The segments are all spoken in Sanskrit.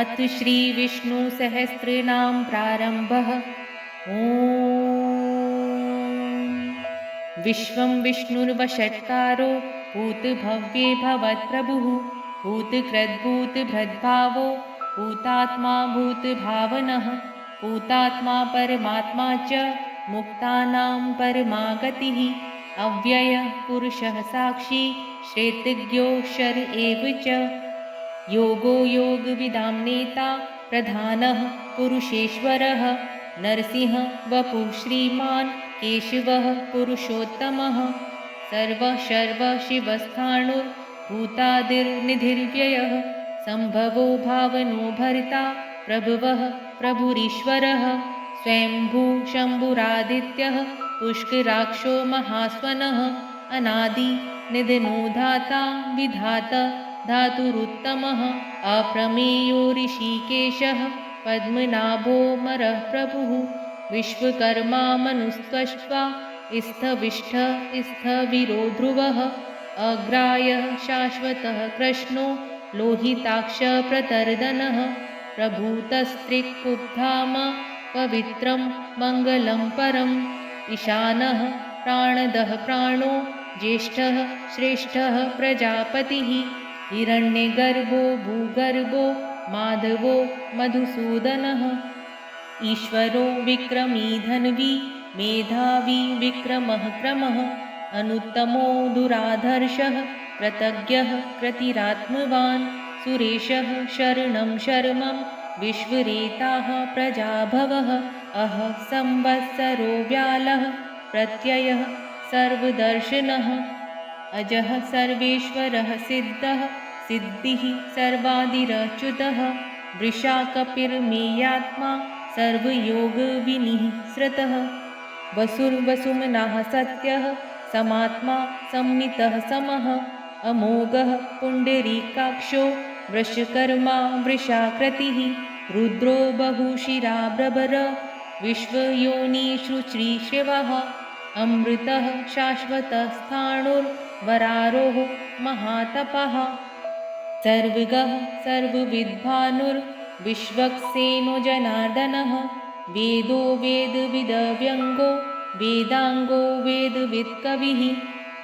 अथ श्रीविष्णुसहस्रनाम प्रारम्भः। ॐ विश्वं विष्णुर्वषट्कारो भूतभव्ये भवत्प्रभुः भूतकृद्भूतभृद्भावो भूतात्मा भूतभावनः भूतात्मा परमात्मा च मुक्तानां परमागतिः अव्ययः पुरुषः साक्षी श्रेतज्ञोऽक्षर एव च योगो योगविदां नेता प्रधानः पुरुषेश्वरः नरसिंह वपुः श्रीमान् केशवः पुरुषोत्तमः सर्वशर्वशिवस्थाणुर्भूतादिर्निधिर्व्ययः सम्भवो भावनो भर्ता प्रभवः प्रभुरीश्वरः स्वयंभू शम्भुरादित्यः पुष्कराक्षो महास्वनः अनादि निधनो धाता विधाता धातुरुत्तमः अप्रमेयो ऋषिकेशः पद्मनाभोऽमरः प्रभुः विश्वकर्मा मनुस्त्वष्ट्वा स्थविष्ठस्थविरो ध्रुवः अग्रायः शाश्वतः कृष्णो लोहिताक्षः प्रतर्दनः प्रभूतस्त्रिक्कुब्धाम पवित्रं मङ्गलं परम् ईशानः प्राणदः प्राणो ज्येष्ठः श्रेष्ठः प्रजापतिः हिरण्यगर्भो भूगर्भो माधवो मधुसूदनः ईश्वरो विक्रमी धन्वी मेधावी विक्रमः क्रमः अनुत्तमो दुराधर्षः कृतज्ञः कृतिरात्मवान् सुरेशः शरणं शर्मं विश्वरेताः प्रजाभवः अह संवत्सरो व्यालः प्रत्ययः सर्वदर्शनः अजः सर्वेश्वरः सिद्धः सिद्धिः सर्वादिरच्युतः वृषाकपिर्मेयात्मा सर्वयोगविनिःसृतः वसुर्वसुमनः सत्यः समात्मा संमितः समः अमोघः पुण्डरीकाक्षो वृषकर्मा वृषाकृतिः रुद्रो बहुशिरा ब्रबर विश्वयोनिषुश्रीशिवः अमृतः शाश्वतस्थाणुर्वरारोः महातपः सर्वगः सर्वविद्भानुर्विश्वक्सेनो जनार्दनः वेदो वेदविदव्यङ्गो वेदाङ्गो वेदवित्कविः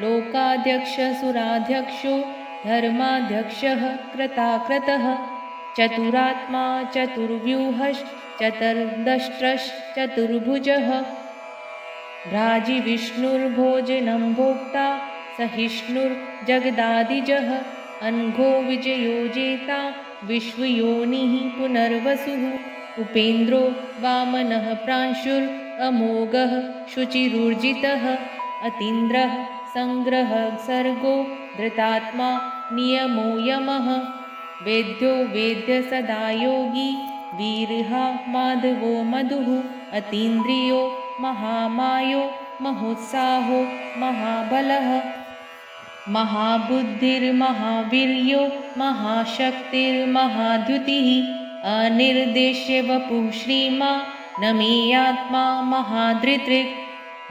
लोकाध्यक्षसुराध्यक्षो धर्माध्यक्षः कृताकृतः चतुरात्मा चतुर्व्यूहश्चतुर्दष्ट्रश्चतुर्भुजः भ्राजिविष्णुर्भोजनं भोक्ता सहिष्णुर्जगदादिजः अनघो विजयो जेता विश्वयोनिः पुनर्वसुः उपेन्द्रो वामनः प्रांशुरमोघः शुचिरूर्जितः अतीन्द्रः संग्रहः सर्गो धृतात्मा नियमो यमः वेद्यो वेद्य सदा योगी वीरः माधवो मधुः अतीन्द्रियो महामायो महोत्साहो महाबलः महाबुद्धिर्महावीर्यो महाशक्तिर्महाद्युतिः अनिर्देश्य वपुः श्रीमा नमेयात्मा महाधृतृक्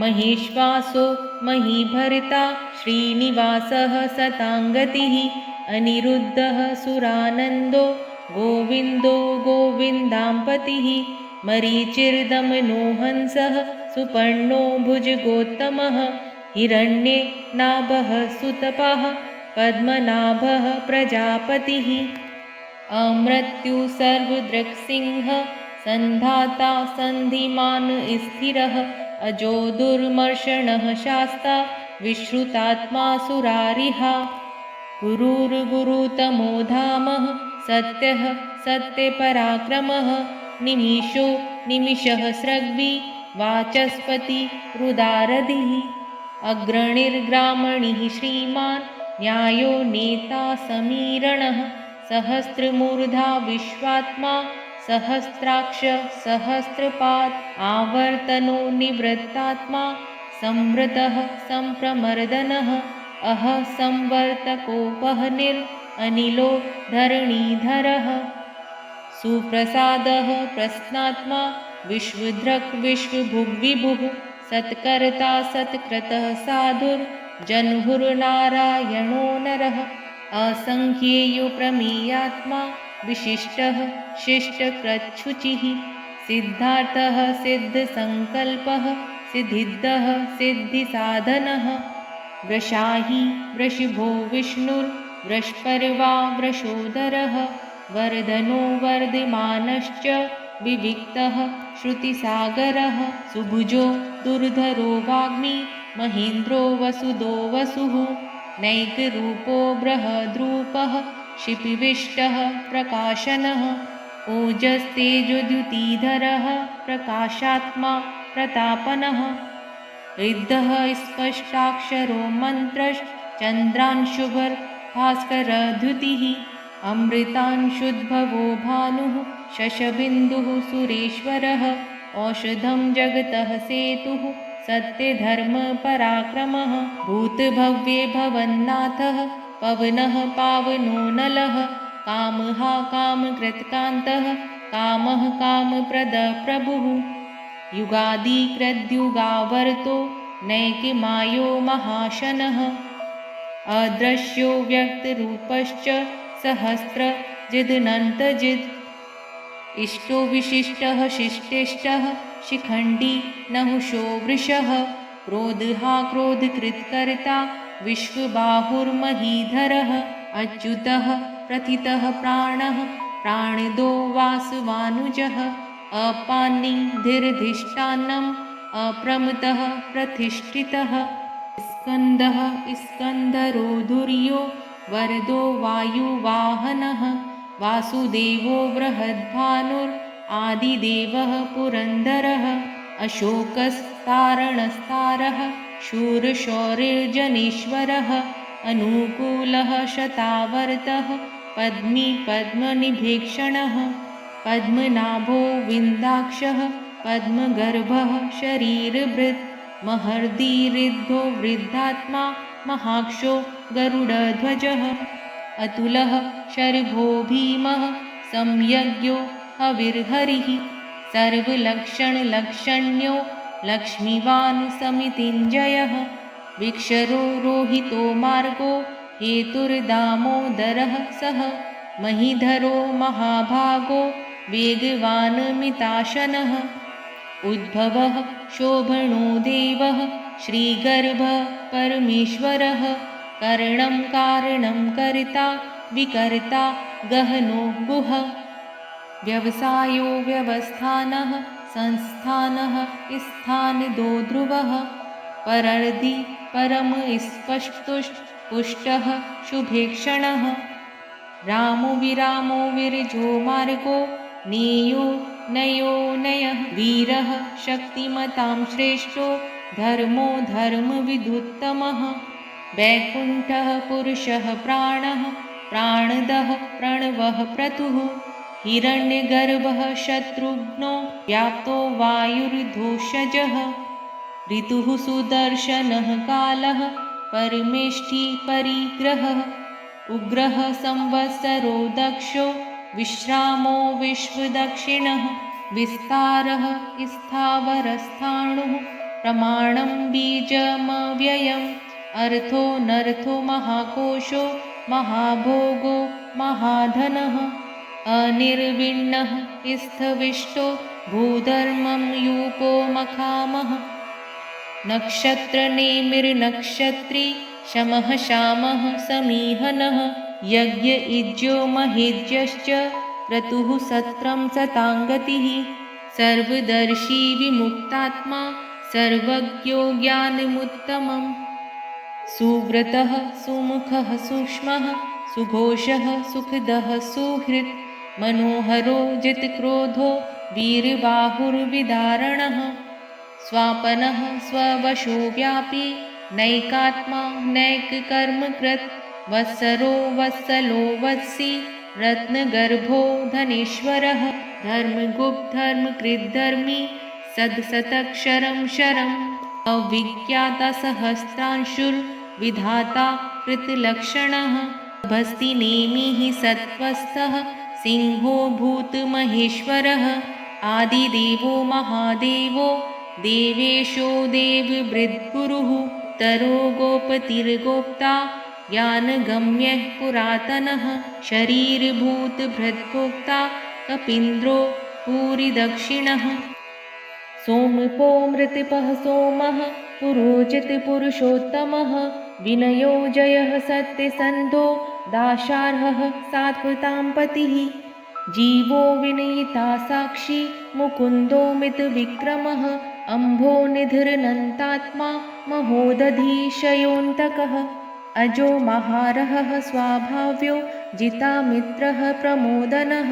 महेश्वासो महीभरिता श्रीनिवासः सताङ्गतिः अनिरुद्धः सुरानन्दो गोविन्दो गोविन्दाम्पतिः मरीचिर्दमनो हंसः सुपर्णो भुजगोत्तमः हिरण्ये नाभः सुतपः पद्मनाभः प्रजापतिः अमृत्यु सर्वदृक्सिंह सन्धाता सन्धिमान् स्थिरः अजो दुर्मर्षणः शास्ता विश्रुतात्मा सुरारिः गुरुर्गुरुतमो धामः सत्यः सत्यपराक्रमः निमिषो निमिषः स्रग्वी वाचस्पति रुदारधिः अग्रणिर्ग्रामणिः श्रीमान् न्यायो नेता समीरणः सहस्रमूर्धा विश्वात्मा सहस्राक्ष सहस्रपात् आवर्तनो निवृत्तात्मा संवृतः संप्रमर्दनः अह संवर्तकोपहनिरनिलो धरणीधरः सुप्रसादः प्रश्नात्मा विश्वधृक् विश्वभुग्विभुः सत्कर्ता सत्कृतः साधुर्जन्हुर्नारायणो नरः असंख्येयो प्रमेयात्मा विशिष्टः शिष्टकृच्छुचिः सिद्धार्थः सिद्धसङ्कल्पः सिद्धिदः सिद्धिसाधनः वृषाही वृषभो विष्णुर्वृषपर्वा वृषोदरः वर्धनो वर्धमानश्च विविक्तः श्रुतिसागरः सुभुजो दुर्धरो वाग्मी महेन्द्रो वसुदो वसुः नैकरूपो बृहद्रूपः क्षिपिविष्टः प्रकाशनः ओजस्तेजोद्युतिधरः प्रकाशात्मा प्रतापनः ऋद्धः स्पष्टाक्षरो मन्त्रश्चन्द्रांशुभर्भास्करद्युतिः अमृतांशुद्भवो भानुः शशबिन्दुः सुरेश्वरः औषधं जगतः सेतुः सत्यधर्मपराक्रमः भूतभव्ये भवन्नाथः पवनः पावनो नलः कामः कामकृत्कान्तः कामः कामप्रदप्रभुः युगादिकृद्युगावर्तो नैकमायो महाशनः अदृश्यो व्यक्तरूपश्च सहस्रजिदनन्तजित् इष्टो विशिष्टः शिष्टेष्टः शिखण्डी नहुषो वृषः क्रोधहा क्रोधकृत्कर्ता विश्वबाहुर्महीधरः अच्युतः प्रथितः प्राणः प्राणदो वासवानुजः अपानी धीरधिष्ठानम् अप्रमतः प्रतिष्ठितः स्कन्दः स्कन्धरो धुर्यो वरदो वायुवाहनः वासुदेवो बृहद्भानुरादिदेवः पुरन्दरः अशोकस्तारणस्तारः शूरशौर्यजनेश्वरः अनुकूलः शतावर्तः पद्मी पद्मनिभीक्षणः पद्मनाभो विन्दाक्षः पद्मगर्भः शरीरभृत् महर्दिरिद्धो वृद्धात्मा महाक्षो गरुडध्वजः अतुलः शर्भो भीमः संयज्ञो हविर्हरिः सर्वलक्षणलक्षण्यो लक्ष्मीवान् समितिञ्जयः विक्षरो रोहितो मार्गो हेतुर्दामोदरः सः महीधरो महाभागो वेगवान् मिताशनः उद्भवः शोभनो देवः श्रीगर्भः परमेश्वरः करणं कारणं कर्ता विकर्ता गहनो गुह व्यवसायो व्यवस्थानः संस्थानः स्थानदो ध्रुवः परर्धि परम स्पष्टुष्पुष्टः शुभेक्षणः रामो विरामो विरजो मार्गो नेयो नयो नयः वीरः शक्तिमतां श्रेष्ठो धर्मो धर्मविदुत्तमः वैकुण्ठः पुरुषः प्राणः प्राणदः प्रणवः क्रतुः हिरण्यगर्भः शत्रुघ्नो व्याप्तो वायुर्धोषजः ऋतुः सुदर्शनः कालः परमेष्ठी परिग्रहः उग्रः संवत्सरो दक्षो विश्रामो विश्वदक्षिणः विस्तारः स्थावरस्थाणुः प्रमाणं बीजमव्ययम् अर्थो नर्थो महाकोशो महाभोगो महाधनः अनिर्विण्णः स्थविष्टो भूधर्मं यूपो मखामः नक्षत्रनेमिर्नक्षत्री शमः श्यामः समीहनः यज्ञ इज्यो महेज्यश्च क्रतुः सत्रं सताङ्गतिः सर्वदर्शी विमुक्तात्मा सर्वज्ञो ज्ञानमुत्तमम् सुव्रतः सुमुखः सूक्ष्मः सुघोषः सुखदः सुहृत् मनोहरो जितक्रोधो वीरबाहुर्विदारणः स्वापनः स्ववशो व्यापी नैकात्मा नैककर्मकृत् वत्सरो वत्सलो वत्सी रत्नगर्भो धनेश्वरः धर्मगुप्तधर्मकृद्धर्मी सदसतक्षरं शरम् अविज्ञातसहस्रांशुर्विधाता कृतलक्षणः भस्तिनेमिः सत्त्वस्थः सिंहो भूतमहेश्वरः आदिदेवो महादेवो देवेशो देववृद्गुरुः तरो गोपतिर्गोप्ता यानगम्यः पुरातनः शरीरभूतभृद्भोक्ता कपीन्द्रो भूरिदक्षिणः सोमपो मृतिपः सोमः पुरोजितपुरुषोत्तमः विनयो जयः सत्यसन्धो दाशार्हः सात्वतां पतिः जीवो विनयिता साक्षी मुकुन्दो मितविक्रमः अम्भो निधिर्नन्तात्मा महोदधीशयोऽन्तकः अजो महारहः स्वाभाव्यो जितामित्रः प्रमोदनः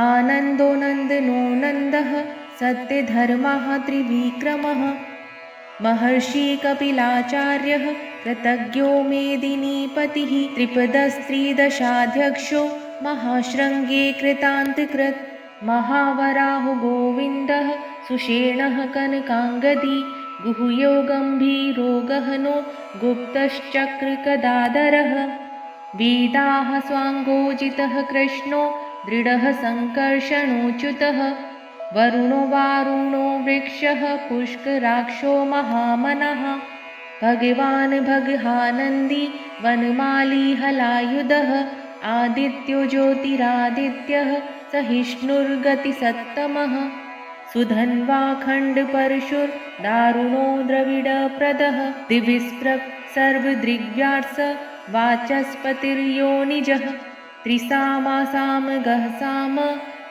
आनन्दो नन्दनो नन्दः सत्यधर्मः त्रिविक्रमः महर्षि कपिलाचार्यः कृतज्ञो मेदिनीपतिः त्रिपदस्त्रिदशाध्यक्षो महाशृङ्गे कृतान्तकृत् महावराहो गोविन्दः सुषेणः कनकाङ्गदी गुह्यो गम्भीरो गहनो गुप्तश्चक्रकदाधरः वेदाः स्वाङ्गोजितः कृष्णो दृढः सङ्कर्षणोच्युतः वरुणो वारुणो वृक्षः पुष्कराक्षो महामनः भगवान् भगहानन्दी वनमाली हलायुधः आदित्यो ज्योतिरादित्यः सहिष्णुर्गतिसत्तमः सुधन्वा खण्डपरशुर्दारुणो द्रविडप्रदः दिविस्पृक् सर्वदृग्व्यास वाचस्पतिर्योनिजः त्रिसामासामगः साम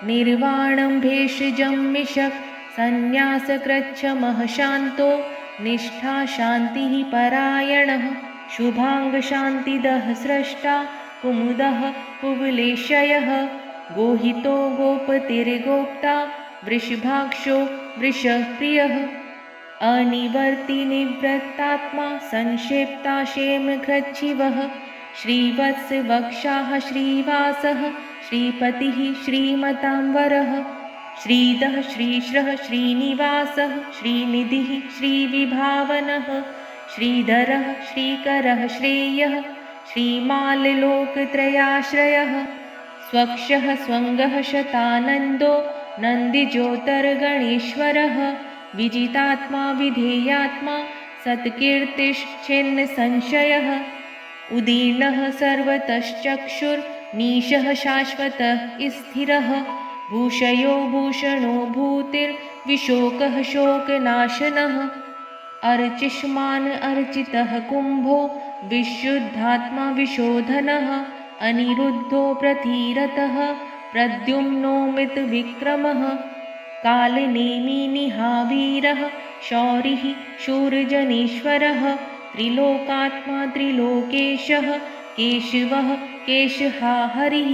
निर्वाणं भेषजं मिषक् सन्न्यासकृच्छमः शान्तो निष्ठा शान्तिः परायणः शुभाङ्गशान्तिदः स्रष्टा कुमुदः कुवलेशयः गोहितो गोपतिर्गोप्ता वृषभाक्षो वृषप्रियः अनिवर्तिनिवृत्तात्मा संक्षेप्ता क्षेमकृच्छिवः श्रीवत्सवक्षाः श्रीवासः श्रीपतिः श्रीमतांवरः श्रीधः श्रीश्रः श्रीनिवासः श्रीनिधिः श्रीविभावनः श्रीधरः श्रीकरः श्रेयः श्रीमाल्लोकत्रयाश्रयः स्वक्षः स्वङ्गः शतानन्दो नन्दिज्योतिर्गणेश्वरः विजितात्मा विधेयात्मा सत्कीर्तिश्छिन्नसंशयः उदीर्णः सर्वतश्चक्षुर्नीशः शाश्वतः स्थिरः भूषयो भूषणो भूतिर्विशोकः शोकनाशनः अर्चिष्मान् अर्चितः कुम्भो विशुद्धात्मा विशोधनः अनिरुद्धो प्रथिरतः प्रद्युम्नो मितविक्रमः कालनेमिनिहावीरः शौरिः शूरजनेश्वरः त्रिलोकात्मा त्रिलोकेशः केशवः केशहाहरिः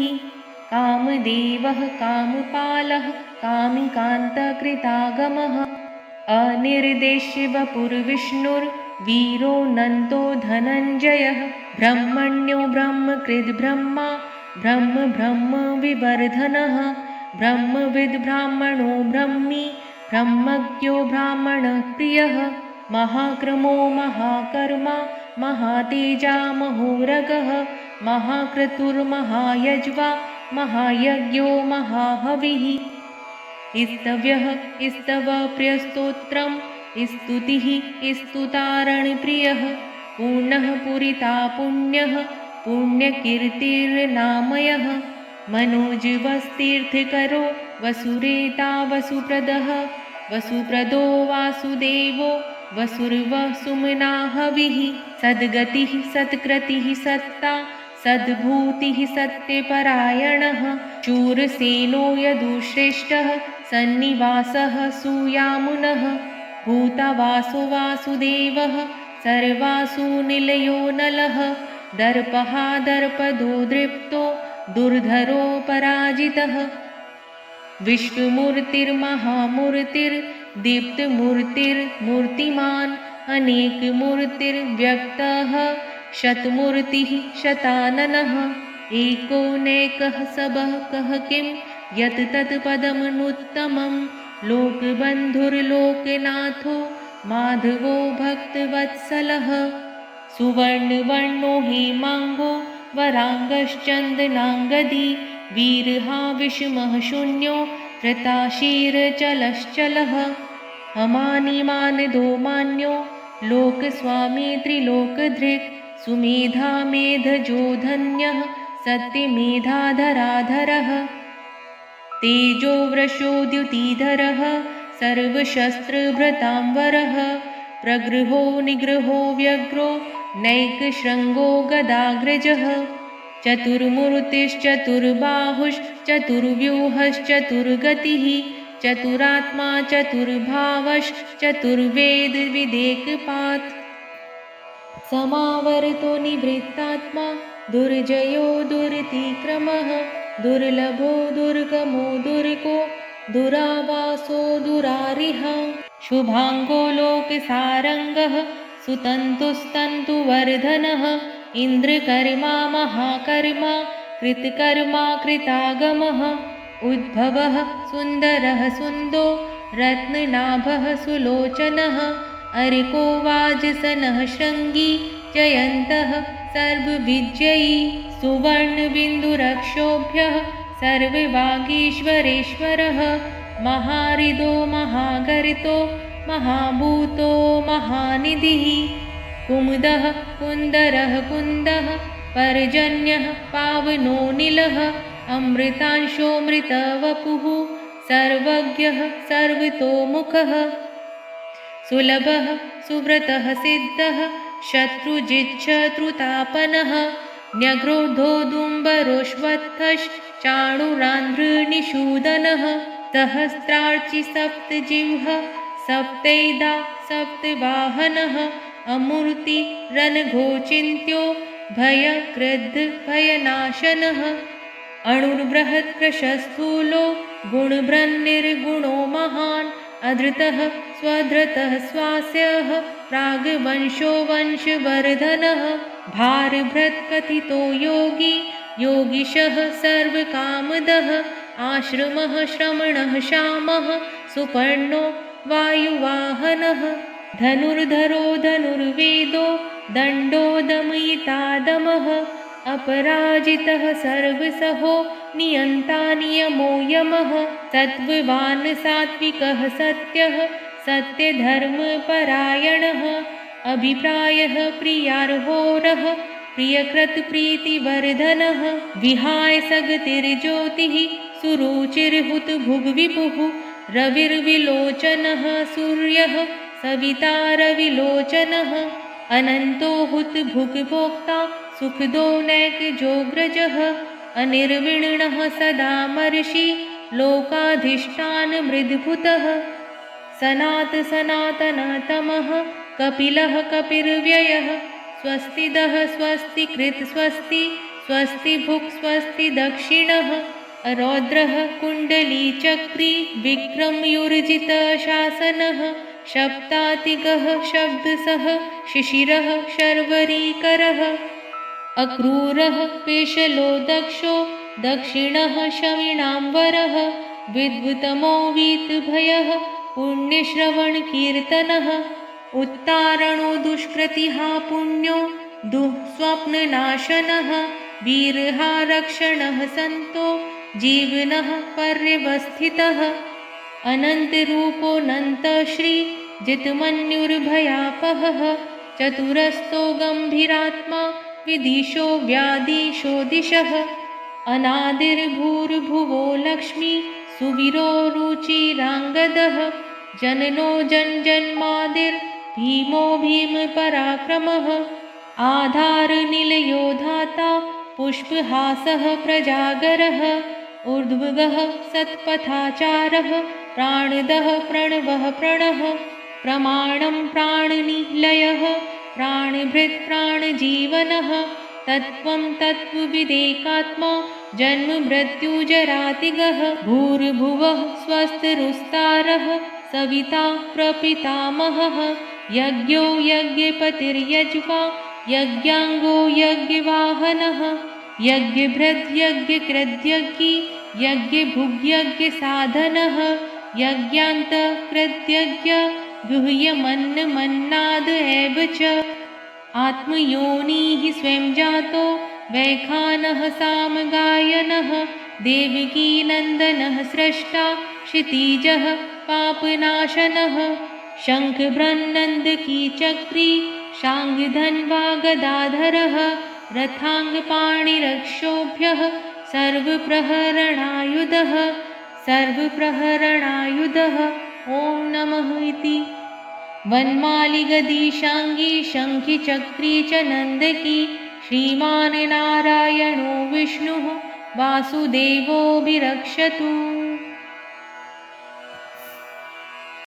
कामदेवः कामपालः कामिकान्तकृतागमः अनिर्देश्य वपुर्विष्णुर्वीरो नन्दो धनञ्जयः ब्रह्मण्यो ब्रह्मकृद्ब्रह्मा ब्रह्म ब्रह्म विवर्धनः ब्रह्मविद् ब्राह्मणो ब्रह्मी ब्रह्मज्ञो ब्राह्मणप्रियः महाक्रमो महाकर्मा महातेजा महोरगः महाक्रतुर्महायज्वा महायज्ञो महाहविः स्तव्यः स्तवप्रियस्तोत्रं स्तुतिः स्तुतारणप्रियः पूर्णः पूरिता पुण्यः पुण्यकीर्तिर्नामयः मनोजवस्तीर्थकरो वसुरेता वसुप्रदः वसुप्रदो वासुदेवो वसुर्वसुमनाहविः सद्गतिः सत्कृतिः सत्ता सद्भूतिः सत्यपरायणः शूरसेनो यदुश्रेष्ठः सन्निवासः सूयामुनः भूतावासो वासुदेवः सर्वासु निलयो नलः दर्पः दर्पदो दृप्तो दुर्धरो पराजितः विश्वमूर्तिर्महामूर्तिर्दीप्तमूर्तिर्मूर्तिमान् अनेकमूर्तिर्व्यक्तः शतमूर्तिः शताननः एकोनेकः सबः कः किं यत् तत् पदमनुत्तमं लोकबन्धुर्लोकनाथो माधवो भक्तवत्सलः सुवर्णवर्णो हेमाङ्गो वराङ्गश्चन्दनाङ्गदी वीरहा विषमः शून्यो वृताशीरचलश्चलः हमानिमानदो मान्यो लोकस्वामी त्रिलोकधृक् सुमेधा मेधजो धन्यः सत्यमेधाधराधरः तेजो वृषो द्युतिधरः सर्वशस्त्रभृतांवरः प्रगृहो निगृहो व्यग्रो नैकशृङ्गो गदाग्रजः चतुर्मुर्तिश्चतुर्बाहुश्चतुर्व्यूहश्चतुर्गतिः चतुरात्मा चतुर्भावश्चतुर्वेदविदेकपात् समावर्तो निवृत्तात्मा दुर्जयो दुरतिक्रमः दुर्लभो दुर्गमो दुर्गो दुरावासो दुरारिः शुभाङ्गो लोकसारङ्गः सुतन्तुस्तन्तुवर्धनः इन्द्रकर्मा महाकर्मा कृतकर्मा कृतागमः उद्भवः सुन्दरः सुन्दो रत्ननाभः सुलोचनः अर्को वाजसनः शृङ्गी जयन्तः सर्वविजयी सुवर्णबिन्दुरक्षोभ्यः सर्ववागीश्वरेश्वरः महाहृदो महागर्तो महाभूतो महानिधिः कुमुदः कुन्दरः कुन्दः पर्जन्यः पावनो नीलः अमृतांशोऽमृतवपुः सर्वज्ञः सर्वतोमुखः सुलभः सुव्रतः सिद्धः शत्रुजिच्छत्रुतापनः न्यग्रोधोदुम्बरोष्वत्थश्चाणुरान्ध्रनिषूदनः सहस्रार्चि सप्तजिह्वः सप्तैदा सप्तवाहनः अमूर्तिरनघोचिन्त्यो भयकृद्भयनाशनः अणुर्बृहत्कृशस्थूलो गुणभ्रन्निर्गुणो महान् अधृतः स्वधृतः स्वास्यः प्राग्वंशो वंशवर्धनः भारभृत्कथितो योगी योगीशः सर्वकामदः आश्रमः श्रमणः श्यामः सुपर्णो वायुवाहनः धनुर्धरो धनुर्वेदो दण्डो दमयितादमः अपराजितः सर्वसहो नियन्ता नियमो यमः सत्त्ववान् सात्विकः सत्यः सत्यधर्मपरायणः अभिप्रायः प्रियार्होरः प्रियकृतप्रीतिवर्धनः विहाय सगतिर्ज्योतिः सुरुचिर्हुतभुग्विपुः रविर्विलोचनः सूर्यः सविता रविलोचनः अनन्तो हुतभुग्भोक्ता सुखदो नैकजोग्रजः अनिर्विण्णः सदा मर्षि लोकाधिष्ठानमृद्भुतः सनातनतमः कपिलः कपिर्व्ययः स्वस्तिदः स्वस्तिकृत् स्वस्ति स्वस्तिभुक् स्वस्ति दक्षिणः रौद्रः कुण्डलीचक्री विक्रमयोर्जितशासनः शब्दातिगः शब्दसः शिशिरः शर्वरीकरः अक्रूरः पेशलो दक्षो दक्षिणः शमिणाम्बरः विद्वतमो वीतभयः पुण्यश्रवणकीर्तनः उत्तारणो दुष्कृतिः पुण्यो दुःस्वप्ननाशनः वीरः रक्षणः सन्तो जीवनः पर्यवस्थितः अनन्तरूपोऽनन्तश्री जितमन्युर्भयापहः चतुरस्तो गम्भीरात्मा विदिशो व्यादिशो दिशः अनादिर्भूर्भुवो लक्ष्मी सुवीरो रुचिराङ्गदः जननो जन्मादिर्भीमो भीमपराक्रमः आधारनिलयो धाता पुष्पहासः प्रजागरः ऊर्ध्वगः सत्पथाचारः प्राणदः प्रणवः प्रणः प्रमाणं प्राणनिलयः प्राणभृत् प्राणजीवनः तत्त्वं तत्त्वविदेकात्मा जन्ममृत्युजरातिगः भूर्भुवः स्वस्तिरुस्तारः सविता प्रपितामहः यज्ञो यज्ञपतिर्यज्वा यज्ञाङ्गो यज्ञवाहनः यज्ञभृद् यज्ञकृद्यज्ञी यज्ञभुग्यज्ञसाधनः यज्ञान्तकृद्यज्ञ गुह्यमन्नमन्नाद एव च आत्मयोनिः स्वयं जातो वैखानः सामगायनः देवकीनन्दनः स्रष्टा क्षितिजः पापनाशनः शङ्खभ्रन्नन्दकी चक्री शाङ्गधन्वा गदाधरः रथाङ्गपाणिरक्षोभ्यः सर्वप्रहरणायुधः ॐ नमः इति। वनमाली गदी शाङ्गी शङ्खी चक्री च नन्दकी श्रीमान् नारायणो विष्णुः वासुदेवोऽभिरक्षतु।